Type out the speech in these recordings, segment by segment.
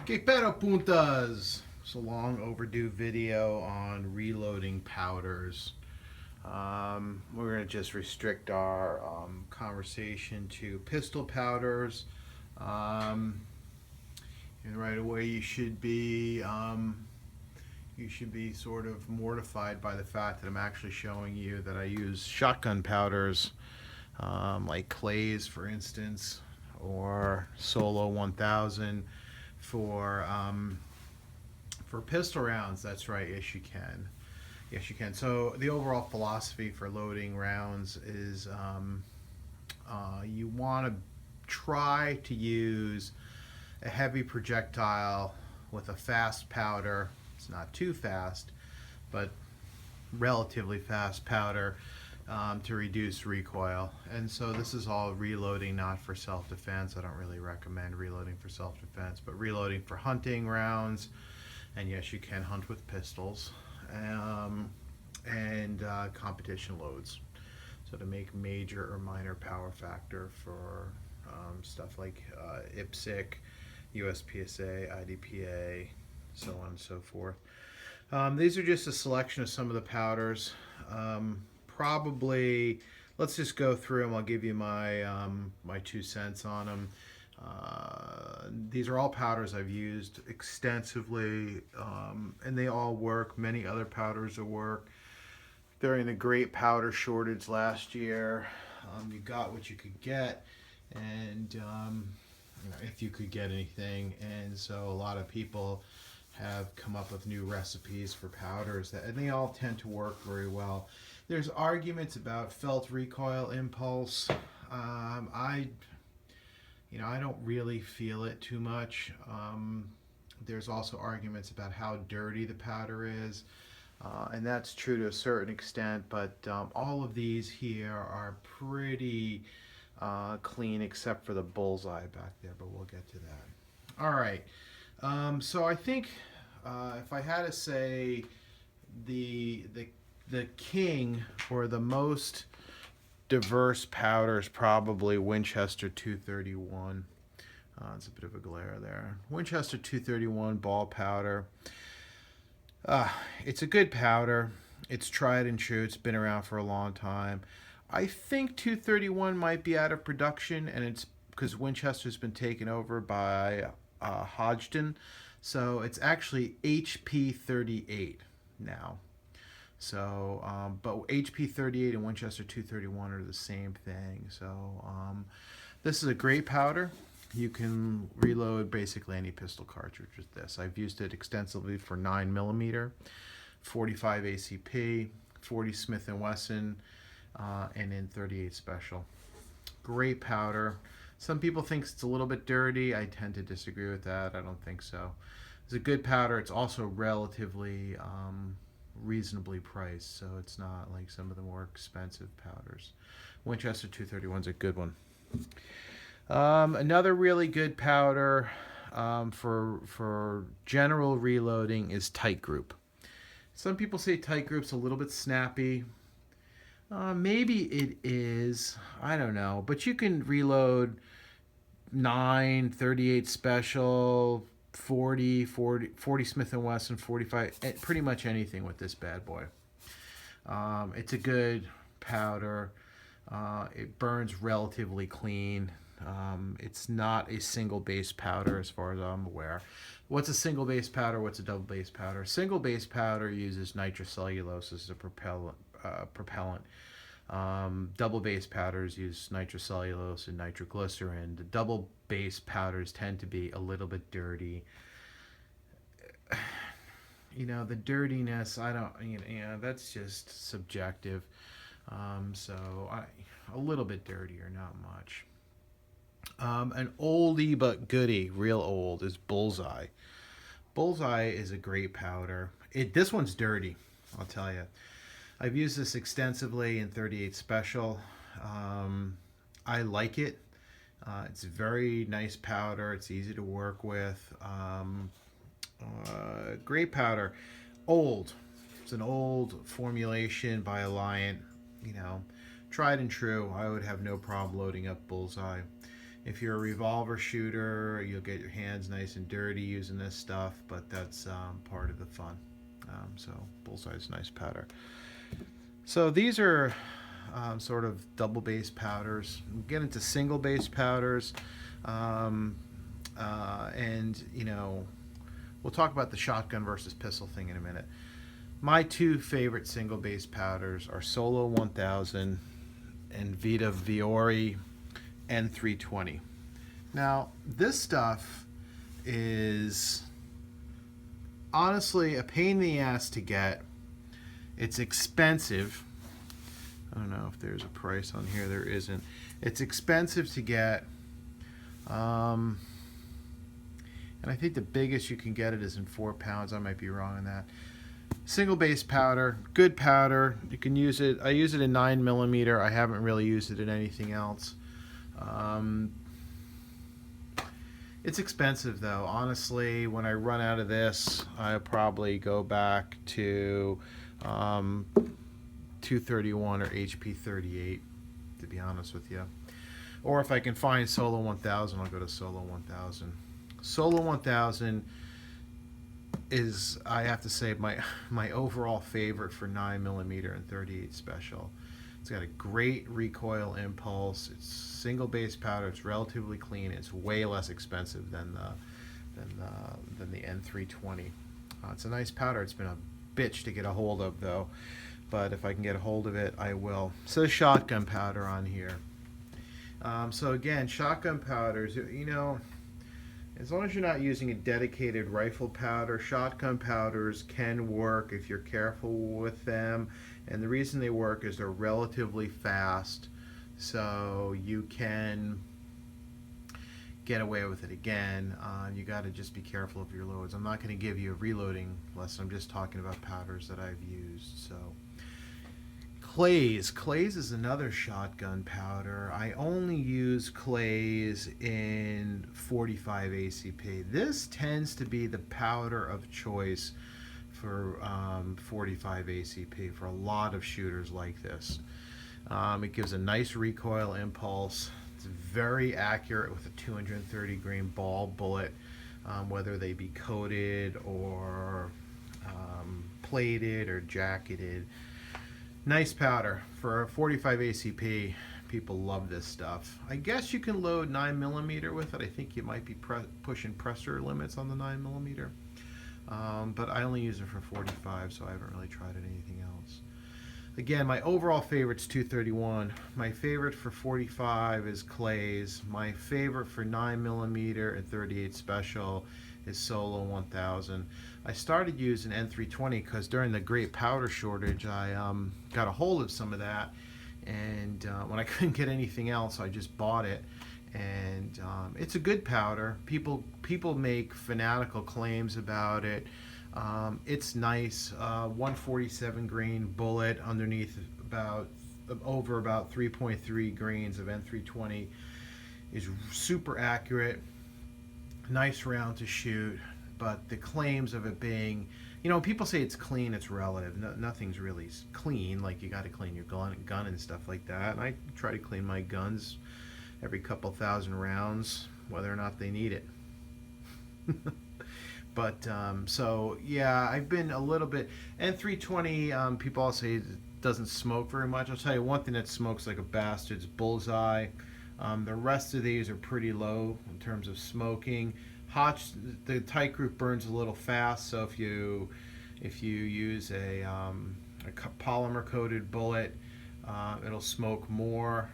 Que pero puntas! It's a long overdue video on reloading powders. We're going to just restrict our conversation to pistol powders. Um, and right away, you should be sort of mortified by the fact that I'm actually showing you that I use shotgun powders, like Clays, for instance, or Solo 1000 for pistol rounds. That's right. Yes, you can. Yes, you can. So the overall philosophy for loading rounds is you want to try to use a heavy projectile with a fast powder. It's not too fast, but relatively fast powder to reduce recoil. And so this is all reloading, not for self-defense. I don't really recommend reloading for self-defense, but reloading for hunting rounds. And yes, you can hunt with pistols. And competition loads. So to make major or minor power factor for stuff like IPSC, USPSA, IDPA, so on and so forth. These are just a selection of some of the powders. Probably, let's just go through them. I'll give you my 2 cents on them. These are all powders I've used extensively, and they all work. Many other powders will work. During the great powder shortage last year, you got what you could get, and if you could get anything. And so a lot of people have come up with new recipes for powders and they all tend to work very well. There's arguments about felt recoil impulse. I don't really feel it too much. There's also arguments about how dirty the powder is. And that's true to a certain extent, but all of these here are pretty clean except for the Bullseye back there, but we'll get to that. All right. So I think if I had to say the king or the most diverse powder is probably Winchester 231. It's a bit of a glare there. Winchester 231 ball powder. It's a good powder. It's tried and true. It's been around for a long time. I think 231 might be out of production, and it's because Winchester's been taken over by Hodgdon. So it's actually HP 38 now. So, but HP 38 and Winchester 231 are the same thing. So, this is a great powder. You can reload basically any pistol cartridge with this. I've used it extensively for 9mm, 45 ACP, 40 Smith & Wesson, and in 38 Special. Great powder. Some people think it's a little bit dirty. I tend to disagree with that. I don't think so. It's a good powder. It's also relatively reasonably priced, so it's not like some of the more expensive powders. Winchester 231 is a good one. Another really good powder for general reloading is Tight Group. Some people say Tight Group's a little bit snappy. Maybe it is. I don't know. But you can reload 9, 38 Special, 40 Smith & Wesson, 45, pretty much anything with this bad boy. It's a good powder. It burns relatively clean. It's not a single base powder as far as I'm aware. What's a single base powder? What's a double base powder? Single base powder uses nitrocellulose as a propellant. Double base powders use nitrocellulose and nitroglycerin. The double base powders tend to be a little bit dirty. The dirtiness, I don't, that's just subjective. A little bit dirtier, not much. An oldie but goodie, real old, is Bullseye. Bullseye is a great powder. This one's dirty, I'll tell you. I've used this extensively in 38 Special. I like it. It's a very nice powder. It's easy to work with. Great powder. Old. It's an old formulation by Alliant. Tried and true. I would have no problem loading up Bullseye. If you're a revolver shooter, you'll get your hands nice and dirty using this stuff, but that's part of the fun. So Bullseye's nice powder. So these are sort of double base powders. We'll get into single base powders, um, and we'll talk about the shotgun versus pistol thing in a minute. My two favorite single base powders are Solo 1000 and Vita Viore N320. Now, this stuff is honestly a pain in the ass to get. It's expensive. I don't know if there's a price on here. There isn't. It's expensive to get. And I think the biggest you can get it is in 4 pounds. I might be wrong on that. Single base powder, good powder. You can use it. I use it in 9mm. I haven't really used it in anything else. It's expensive though. Honestly, when I run out of this, I'll probably go back to 231 or HP 38, to be honest with you. Or if I can find Solo 1000, I'll go to Solo 1000. Solo 1000 is, I have to say, my overall favorite for 9mm and 38 special. It's got a great recoil impulse. It's single base powder. It's relatively clean. It's way less expensive than the N320. It's a nice powder. It's been a bitch to get a hold of though, but if I can get a hold of it, I will. It says shotgun powder on here. So again, shotgun powders, as long as you're not using a dedicated rifle powder, shotgun powders can work if you're careful with them. And the reason they work is they're relatively fast, so you can get away with it. Again, you got to just be careful of your loads. I'm not going to give you a reloading lesson. I'm just talking about powders that I've used. So Clays. Clays is another shotgun powder. I only use Clays in 45 ACP. This tends to be the powder of choice for 45 ACP for a lot of shooters like this. It gives a nice recoil impulse. It's very accurate with a 230 grain ball bullet, whether they be coated or plated or jacketed. Nice powder for 45 ACP. People love this stuff. I guess you can load 9mm with it. I think you might be pushing pressure limits on the 9mm, but I only use it for 45, so I haven't really tried it anything else. Again, my overall favorite's 231. My favorite for 45 is Clays. My favorite for 9mm and 38 special is Solo 1000. I started using N320 because during the great powder shortage, I got a hold of some of that, and when I couldn't get anything else, I just bought it. And it's a good powder. People make fanatical claims about it. It's nice. 147 grain bullet underneath over about 3.3 grains of N320 is super accurate. Nice round to shoot, but the claims of it being, people say it's clean, it's relative. Nothing's really clean. Like, you got to clean your gun and stuff like that. And I try to clean my guns every couple thousand rounds, whether or not they need it. But so yeah, I've been a little bit. N320, people all say it doesn't smoke very much. I'll tell you one thing that smokes like a bastard's Bullseye. The rest of these are pretty low in terms of smoking. The tight group burns a little fast, so if you use a polymer coated bullet, it'll smoke more.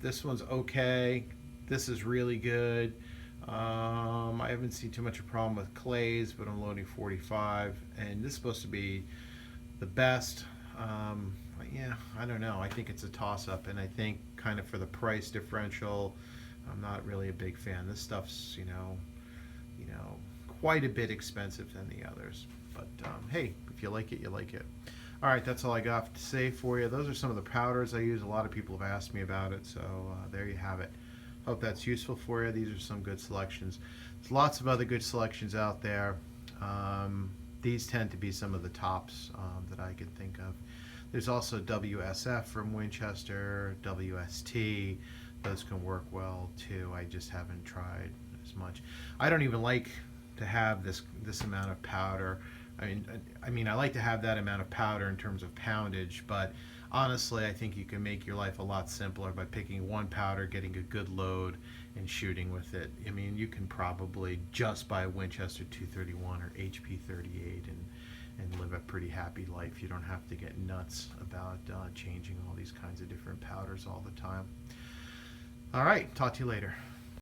This one's okay. This is really good. I haven't seen too much of a problem with Clays, but I'm loading 45, and this is supposed to be the best. Yeah, I don't know. I think it's a toss-up, and I think kind of for the price differential, I'm not really a big fan. This stuff's quite a bit expensive than the others. But hey, if you like it, you like it. All right, that's all I got to say for you. Those are some of the powders I use. A lot of people have asked me about it, so there you have it. Hope that's useful for you. These are some good selections. There's lots of other good selections out there. These tend to be some of the tops that I could think of. There's also WSF from Winchester, WST. those can work well too. I just haven't tried as much. I don't even like to have this amount of powder. I like to have that amount of powder in terms of poundage, but honestly, I think you can make your life a lot simpler by picking one powder, getting a good load, and shooting with it. I mean, you can probably just buy a Winchester 231 or HP 38 and live a pretty happy life. You don't have to get nuts about changing all these kinds of different powders all the time. All right, talk to you later.